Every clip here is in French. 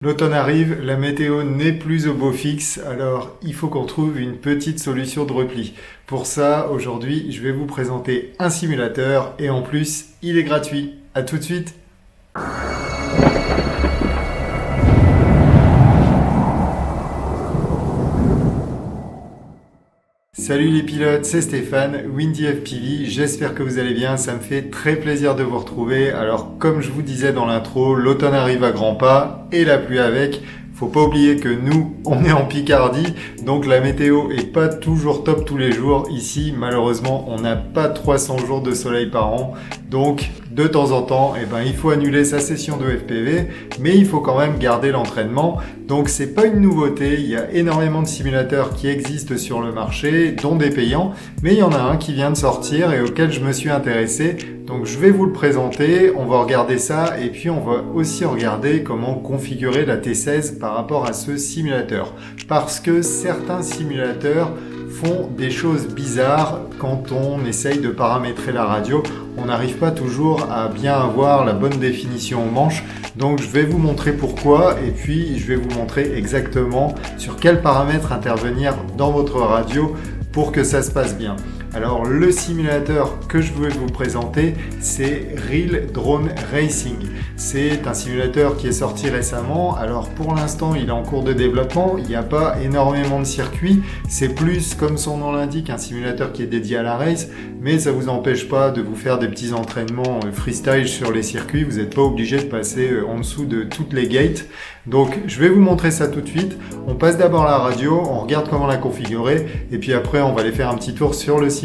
L'automne arrive, la météo n'est plus au beau fixe, alors il faut qu'on trouve une petite solution de repli. Pour ça, aujourd'hui, je vais vous présenter un simulateur et en plus, il est gratuit. À tout de suite. Salut les pilotes, c'est Stéphane, Windy FPV, j'espère que vous allez bien, ça me fait très plaisir de vous retrouver. Alors comme je vous disais dans l'intro, l'automne arrive à grands pas et la pluie avec. Faut pas oublier que nous, on est en Picardie, donc la météo est pas toujours top tous les jours. Ici, malheureusement, on n'a pas 300 jours de soleil par an. Donc, de temps en temps, il faut annuler sa session de FPV, mais il faut quand même garder l'entraînement. Donc, c'est pas une nouveauté. Il y a énormément de simulateurs qui existent sur le marché, dont des payants, mais il y en a un qui vient de sortir et auquel je me suis intéressé. Donc, je vais vous le présenter. On va regarder ça et puis on va aussi regarder comment configurer la T16 par rapport à ce simulateur. Parce que certains simulateurs font des choses bizarres quand on essaye de paramétrer la radio. On n'arrive pas toujours à bien avoir la bonne définition au manche. Donc je vais vous montrer pourquoi et puis je vais vous montrer exactement sur quels paramètres intervenir dans votre radio pour que ça se passe bien. Alors le simulateur que je vais vous présenter, c'est Real Drone Racing. C'est un simulateur qui est sorti récemment. Alors pour l'instant, il est en cours de développement. Il n'y a pas énormément de circuits. C'est plus, comme son nom l'indique, un simulateur qui est dédié à la race. Mais ça ne vous empêche pas de vous faire des petits entraînements freestyle sur les circuits. Vous n'êtes pas obligé de passer en dessous de toutes les gates. Donc je vais vous montrer ça tout de suite. On passe d'abord la radio, on regarde comment la configurer. Et puis après, on va aller faire un petit tour sur le simulateur.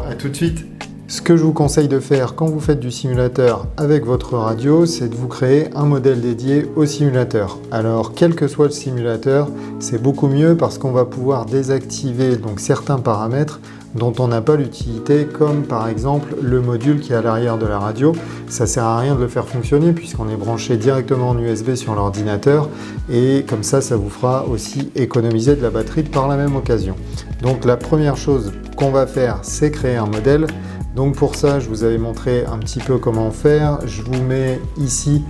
À tout de suite. Ce que je vous conseille de faire quand vous faites du simulateur avec votre radio, c'est de vous créer un modèle dédié au simulateur. Alors, quel que soit le simulateur, c'est beaucoup mieux parce qu'on va pouvoir désactiver donc certains paramètres dont on n'a pas l'utilité, comme par exemple le module qui est à l'arrière de la radio. Ça sert à rien de le faire fonctionner puisqu'on est branché directement en USB sur l'ordinateur et comme ça vous fera aussi économiser de la batterie par la même occasion. Donc la première chose qu'on va faire, c'est créer un modèle. Donc pour ça, je vous avais montré un petit peu comment faire. Je vous mets ici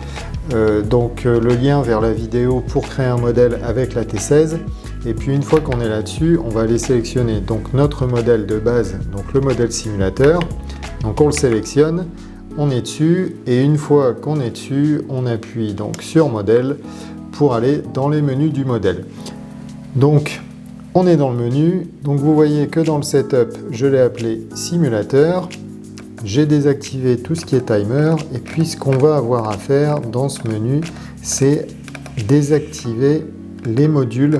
le lien vers la vidéo pour créer un modèle avec la T16. Et puis une fois qu'on est là-dessus, on va aller sélectionner donc notre modèle de base, donc le modèle simulateur. Donc on le sélectionne, on est dessus et une fois qu'on est dessus, on appuie donc sur modèle pour aller dans les menus du modèle. Donc on est dans le menu, donc vous voyez que dans le setup, je l'ai appelé simulateur. J'ai désactivé tout ce qui est timer et puis ce qu'on va avoir à faire dans ce menu, c'est désactiver les modules,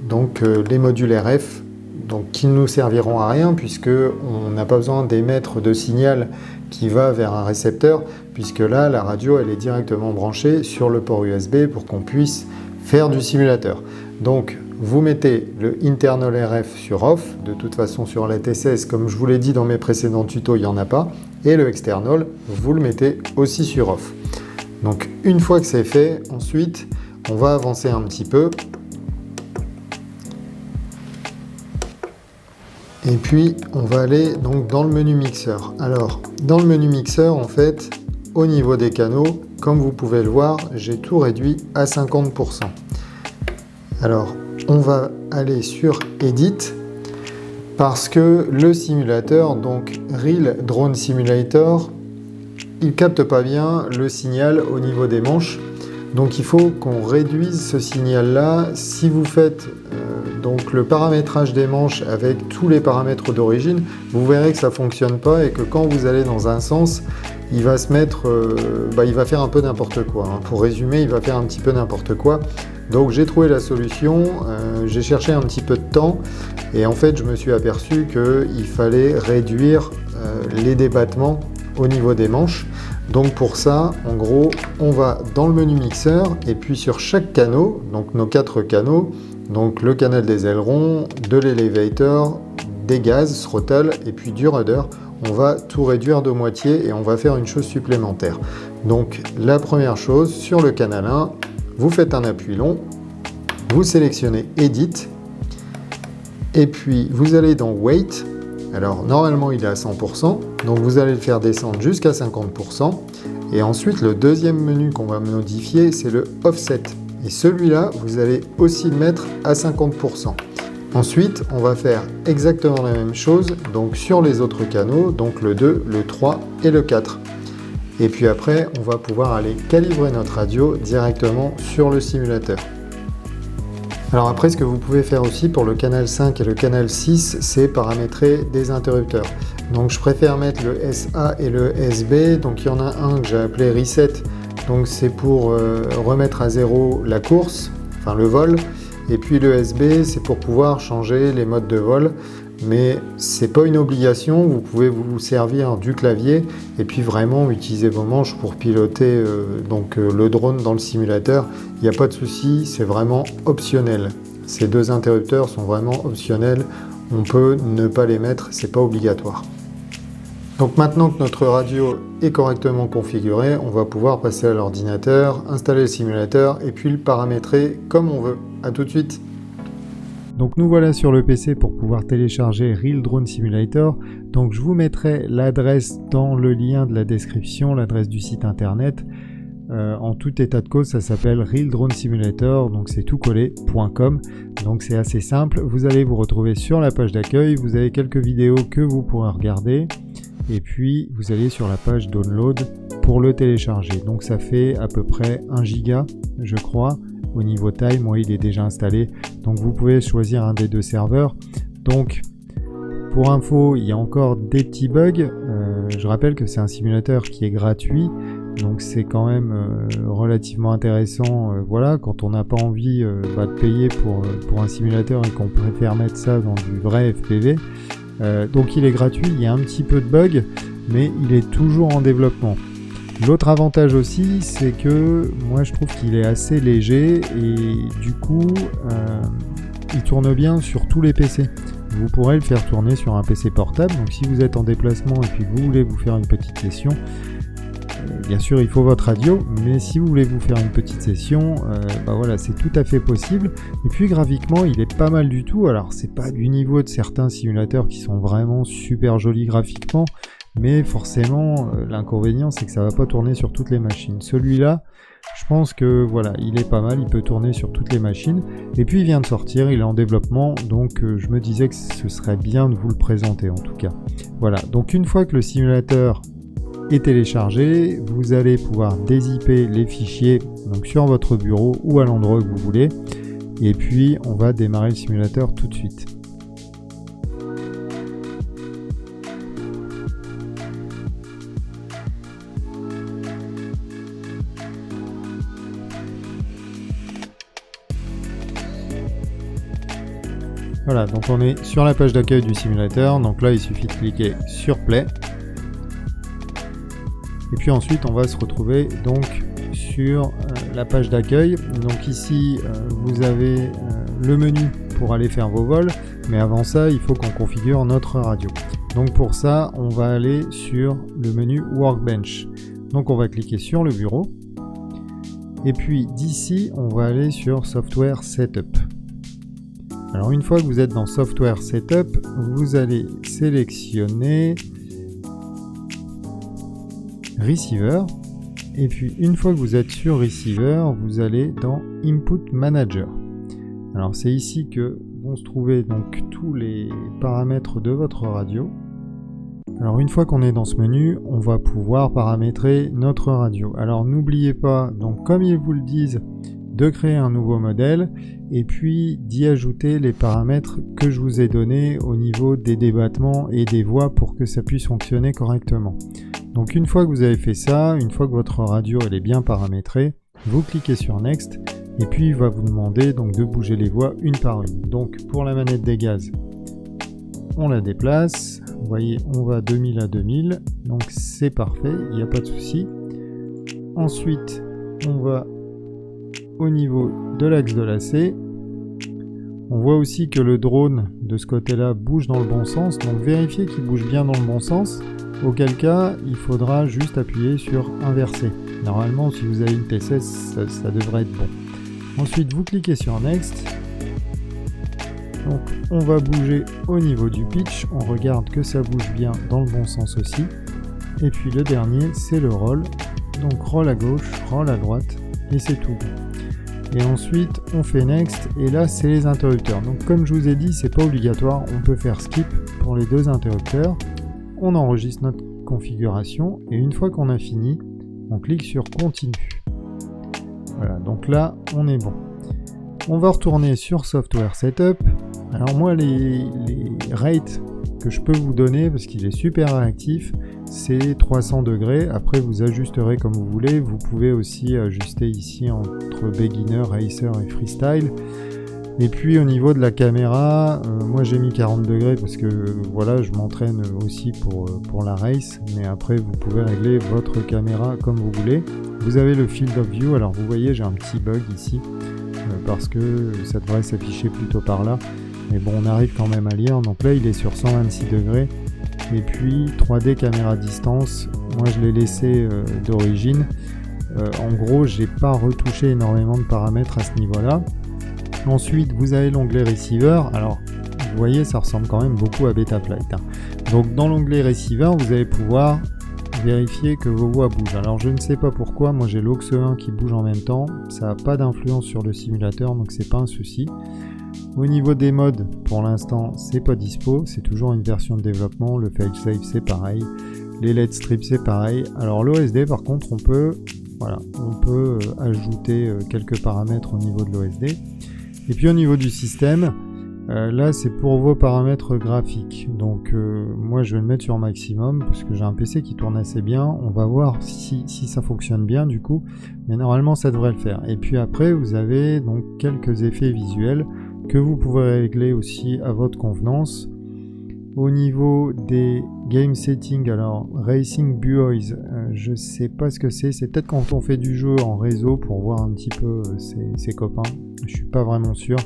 donc les modules RF, donc qui ne nous serviront à rien puisque on n'a pas besoin d'émettre de signal qui va vers un récepteur, puisque là la radio elle est directement branchée sur le port USB pour qu'on puisse faire du simulateur. Donc vous mettez le internal RF sur off, de toute façon sur la T16, comme je vous l'ai dit dans mes précédents tutos, il n'y en a pas, et le external, vous le mettez aussi sur off. Donc une fois que c'est fait, ensuite, on va avancer un petit peu, et puis on va aller donc dans le menu mixeur. Alors, dans le menu mixeur, en fait, au niveau des canaux, comme vous pouvez le voir, j'ai tout réduit à 50%. Alors, on va aller sur Edit parce que le simulateur, donc Real Drone Simulator, il capte pas bien le signal au niveau des manches. Donc il faut qu'on réduise ce signal-là. Si vous faites donc le paramétrage des manches avec tous les paramètres d'origine, vous verrez que ça ne fonctionne pas et que quand vous allez dans un sens, il va se mettre, il va faire un peu n'importe quoi. Pour résumer, il va faire un petit peu n'importe quoi. Donc j'ai trouvé la solution, j'ai cherché un petit peu de temps et en fait je me suis aperçu qu'il fallait réduire les débattements au niveau des manches. Donc pour ça, en gros, on va dans le menu mixeur et puis sur chaque canot, donc nos 4 canaux, donc le canal des ailerons, de l'elevator, des gaz, throttle et puis du rudder, on va tout réduire de moitié et on va faire une chose supplémentaire. Donc la première chose, sur le canal 1, vous faites un appui long, vous sélectionnez Edit et puis vous allez dans Weight. Alors normalement il est à 100%, donc vous allez le faire descendre jusqu'à 50%. Et ensuite le deuxième menu qu'on va modifier, c'est le Offset. Et celui-là, vous allez aussi le mettre à 50%. Ensuite, on va faire exactement la même chose donc sur les autres canaux, donc le 2, le 3 et le 4. Et puis après, on va pouvoir aller calibrer notre radio directement sur le simulateur. Alors après, ce que vous pouvez faire aussi pour le canal 5 et le canal 6, c'est paramétrer des interrupteurs. Donc je préfère mettre le SA et le SB, donc il y en a un que j'ai appelé Reset, donc c'est pour remettre à zéro la course, enfin le vol, et puis le SB c'est pour pouvoir changer les modes de vol, mais c'est pas une obligation, vous pouvez vous servir du clavier et puis vraiment utiliser vos manches pour piloter le drone dans le simulateur, il n'y a pas de souci, c'est vraiment optionnel. Ces deux interrupteurs sont vraiment optionnels, on peut ne pas les mettre, c'est pas obligatoire. Donc maintenant que notre radio est correctement configurée, on va pouvoir passer à l'ordinateur, installer le simulateur et puis le paramétrer comme on veut. A tout de suite. Donc nous voilà sur le PC pour pouvoir télécharger Real Drone Simulator. Donc je vous mettrai l'adresse dans le lien de la description, l'adresse du site internet. En tout état de cause, ça s'appelle Real Drone Simulator, donc c'est tout collé.com. Donc c'est assez simple. Vous allez vous retrouver sur la page d'accueil. Vous avez quelques vidéos que vous pourrez regarder. Et puis vous allez sur la page download pour le télécharger. Donc ça fait à peu près 1 giga, je crois. Au niveau taille, moi il est déjà installé. Donc vous pouvez choisir un des deux serveurs. Donc pour info, il y a encore des petits bugs. Je rappelle que c'est un simulateur qui est gratuit. Donc c'est quand même relativement intéressant, voilà, quand on n'a pas envie de payer pour un simulateur et qu'on préfère mettre ça dans du vrai FPV. Donc il est gratuit, il y a un petit peu de bugs, mais il est toujours en développement. L'autre avantage aussi, c'est que moi je trouve qu'il est assez léger et du coup il tourne bien sur tous les PC. Vous pourrez le faire tourner sur un PC portable, donc si vous êtes en déplacement et puis que vous voulez vous faire une petite session, bien sûr il faut votre radio, mais si vous voulez vous faire une petite session, voilà, c'est tout à fait possible. Et puis graphiquement il est pas mal du tout. Alors c'est pas du niveau de certains simulateurs qui sont vraiment super jolis graphiquement, mais forcément l'inconvénient c'est que ça va pas tourner sur toutes les machines. Celui-là, je pense que voilà, il est pas mal, il peut tourner sur toutes les machines. Et puis il vient de sortir, il est en développement, donc je me disais que ce serait bien de vous le présenter en tout cas. Voilà, donc une fois que le simulateur est téléchargé, vous allez pouvoir dézipper les fichiers donc sur votre bureau ou à l'endroit que vous voulez. Et puis on va démarrer le simulateur tout de suite. Voilà, donc on est sur la page d'accueil du simulateur, donc là il suffit de cliquer sur Play. Et puis ensuite on va se retrouver donc sur la page d'accueil. Donc ici vous avez le menu pour aller faire vos vols, mais avant ça il faut qu'on configure notre radio. Donc pour ça on va aller sur le menu Workbench. Donc on va cliquer sur le bureau. Et puis d'ici on va aller sur Software Setup. Alors une fois que vous êtes dans Software Setup, vous allez sélectionner Receiver. Et puis une fois que vous êtes sur Receiver, vous allez dans Input Manager. Alors c'est ici que vont se trouver donc tous les paramètres de votre radio. Alors une fois qu'on est dans ce menu, on va pouvoir paramétrer notre radio. Alors n'oubliez pas, donc comme ils vous le disent, de créer un nouveau modèle et puis d'y ajouter les paramètres que je vous ai donnés au niveau des débattements et des voix pour que ça puisse fonctionner correctement. Donc une fois que vous avez fait ça, une fois que votre radio elle est bien paramétrée, vous cliquez sur Next et puis il va vous demander donc de bouger les voix une par une. Donc pour la manette des gaz, on la déplace, vous voyez on va 2000 à 2000, donc c'est parfait, il n'y a pas de souci. Ensuite on va au niveau de l'axe de lacet. On voit aussi que le drone de ce côté-là bouge dans le bon sens, donc vérifiez qu'il bouge bien dans le bon sens, auquel cas il faudra juste appuyer sur inverser. Normalement si vous avez une T16 ça devrait être bon. Ensuite vous cliquez sur Next. Donc on va bouger au niveau du pitch, on regarde que ça bouge bien dans le bon sens aussi. Et puis le dernier c'est le roll, donc roll à gauche, roll à droite et c'est tout bon. Et ensuite, on fait Next, et là, c'est les interrupteurs. Donc, comme je vous ai dit, c'est pas obligatoire, on peut faire Skip pour les 2 interrupteurs. On enregistre notre configuration, et une fois qu'on a fini, on clique sur Continue. Voilà, donc là, on est bon. On va retourner sur Software Setup. Alors moi, les rates que je peux vous donner, parce qu'il est super réactif, c'est 300 degrés. Après, vous ajusterez comme vous voulez. Vous pouvez aussi ajuster ici entre Beginner, Racer et Freestyle. Et puis au niveau de la caméra, moi j'ai mis 40 degrés parce que voilà, je m'entraîne aussi pour la race. Mais après, vous pouvez régler votre caméra comme vous voulez. Vous avez le Field of View. Alors vous voyez, j'ai un petit bug ici parce que ça devrait s'afficher plutôt par là. Mais bon, on arrive quand même à lire. Donc là, il est sur 126 degrés. Et puis 3D caméra distance, moi je l'ai laissé d'origine. En gros, j'ai pas retouché énormément de paramètres à ce niveau-là. Ensuite, vous avez l'onglet Receiver. Alors, vous voyez, ça ressemble quand même beaucoup à Betaflight. Donc, dans l'onglet Receiver, vous allez pouvoir vérifier que vos voix bougent. Alors, je ne sais pas pourquoi. Moi, j'ai l'aux 1 qui bouge en même temps. Ça n'a pas d'influence sur le simulateur, donc c'est pas un souci. Au niveau des modes, pour l'instant, c'est pas dispo. C'est toujours une version de développement. Le failsafe, c'est pareil. Les LED strips, c'est pareil. Alors, l'OSD, par contre, on peut ajouter quelques paramètres au niveau de l'OSD. Et puis au niveau du système, là c'est pour vos paramètres graphiques. Donc moi je vais le mettre sur maximum parce que j'ai un PC qui tourne assez bien. On va voir si ça fonctionne bien du coup. Mais normalement ça devrait le faire. Et puis après vous avez donc quelques effets visuels que vous pouvez régler aussi à votre convenance. Au niveau des game settings, alors Racing Buoys, je sais pas ce que c'est peut-être quand on fait du jeu en réseau pour voir un petit peu ses copains, je suis pas vraiment sûr.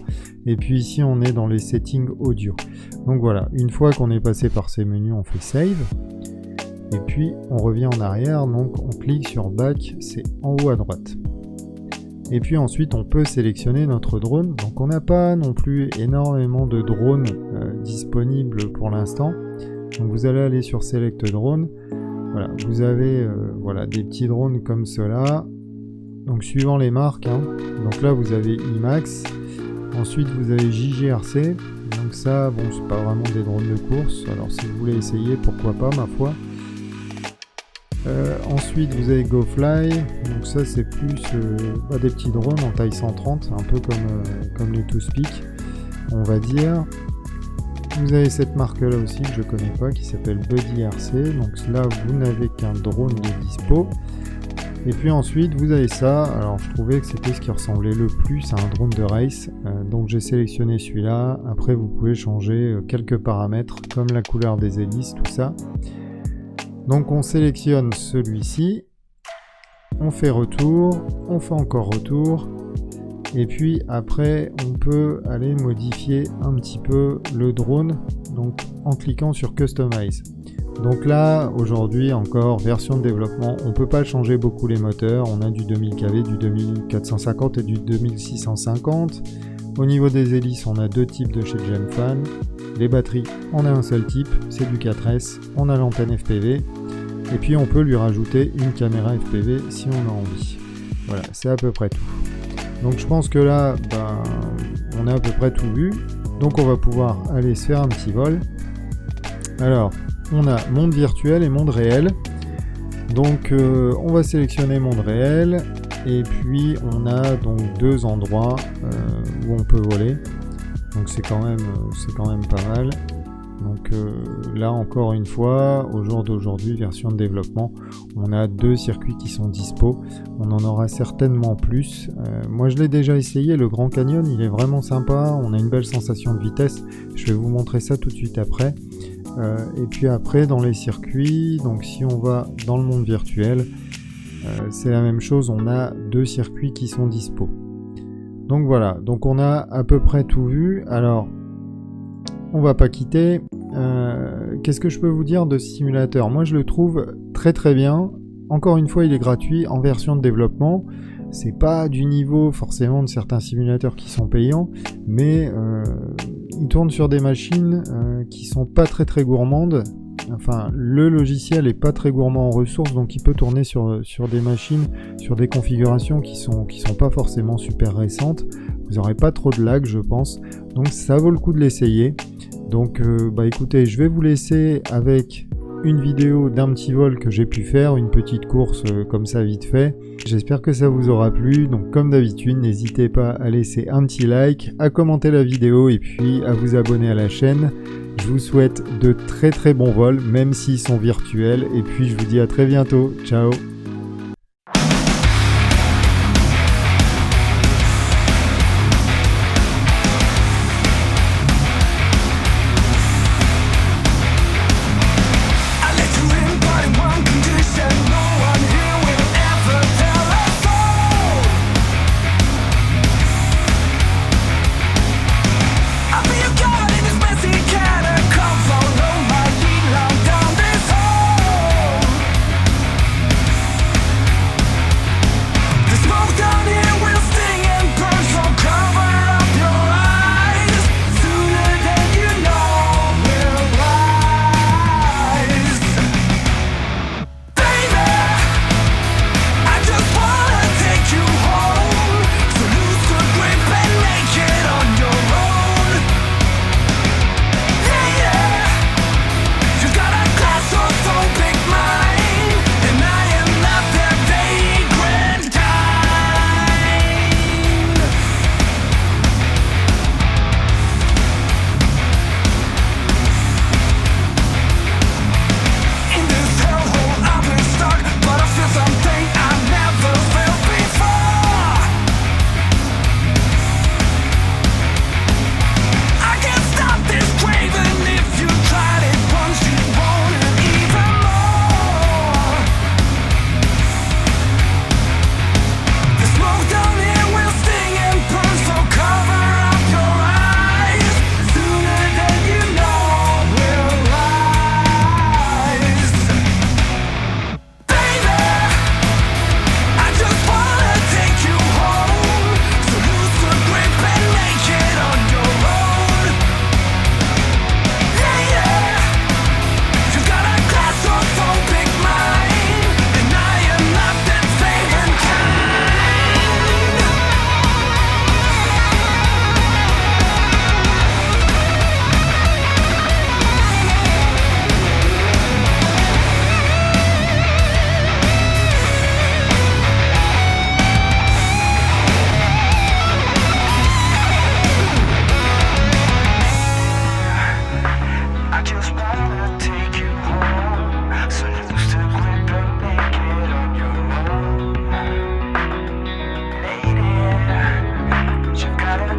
Et puis ici on est dans les settings audio. Donc voilà, une fois qu'on est passé par ces menus, on fait Save. Et puis on revient en arrière, donc on clique sur Back, c'est en haut à droite. Et puis ensuite on peut sélectionner notre drone. Donc on n'a pas non plus énormément de drones disponibles pour l'instant. Donc vous allez aller sur Select Drone. Voilà, vous avez des petits drones comme cela. Donc suivant les marques. Donc là vous avez IMAX. Ensuite vous avez JGRC. Donc ça, bon, c'est pas vraiment des drones de course. Alors si vous voulez essayer, pourquoi pas, ma foi. Ensuite vous avez GoFly, donc ça c'est plus des petits drones en taille 130, un peu comme les TwoSpeak on va dire. Vous avez cette marque là aussi que je connais pas qui s'appelle BuddyRC, donc là vous n'avez qu'un drone de dispo. Et puis ensuite vous avez ça, alors je trouvais que c'était ce qui ressemblait le plus à un drone de race, donc j'ai sélectionné celui-là. Après vous pouvez changer quelques paramètres comme la couleur des hélices, tout ça. Donc on sélectionne celui-ci, on fait retour, on fait encore retour, et puis après on peut aller modifier un petit peu le drone donc en cliquant sur Customize. Donc là aujourd'hui encore version de développement, on peut pas changer beaucoup les moteurs, on a du 2000 kV, du 2450 et du 2650. Au niveau des hélices, on a deux types de chez Gemfan. Les batteries, on a un seul type, c'est du 4S, on a l'antenne FPV, et puis on peut lui rajouter une caméra FPV si on a envie. Voilà, c'est à peu près tout. Donc je pense que là, on a à peu près tout vu. Donc on va pouvoir aller se faire un petit vol. Alors, on a monde virtuel et monde réel. Donc on va sélectionner monde réel. Et puis on a donc deux endroits où on peut voler. Donc c'est quand même pas mal. Donc là encore une fois, au jour d'aujourd'hui, version de développement, on a deux circuits qui sont dispo. On en aura certainement plus. Moi je l'ai déjà essayé, le Grand Canyon, il est vraiment sympa. On a une belle sensation de vitesse. Je vais vous montrer ça tout de suite après. Et puis après dans les circuits, donc si on va dans le monde virtuel, c'est la même chose, on a deux circuits qui sont dispo. Donc voilà, donc on a à peu près tout vu. Alors, on va pas quitter. Qu'est-ce que je peux vous dire de ce simulateur ? Moi, je le trouve très très bien. Encore une fois, il est gratuit en version de développement. C'est pas du niveau forcément de certains simulateurs qui sont payants, mais il tourne sur des machines qui sont pas très très gourmandes. enfin le logiciel est pas très gourmand en ressources, donc il peut tourner sur des machines, sur des configurations qui sont pas forcément super récentes. Vous n'aurez pas trop de lag, je pense, donc ça vaut le coup de l'essayer. Donc écoutez, je vais vous laisser avec une vidéo d'un petit vol que j'ai pu faire, une petite course comme ça vite fait. J'espère que ça vous aura plu, donc comme d'habitude, n'hésitez pas à laisser un petit like, à commenter la vidéo et puis à vous abonner à la chaîne. Je vous souhaite de très très bons vols, même s'ils sont virtuels, et puis je vous dis à très bientôt. Ciao!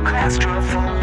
Claustrophobic.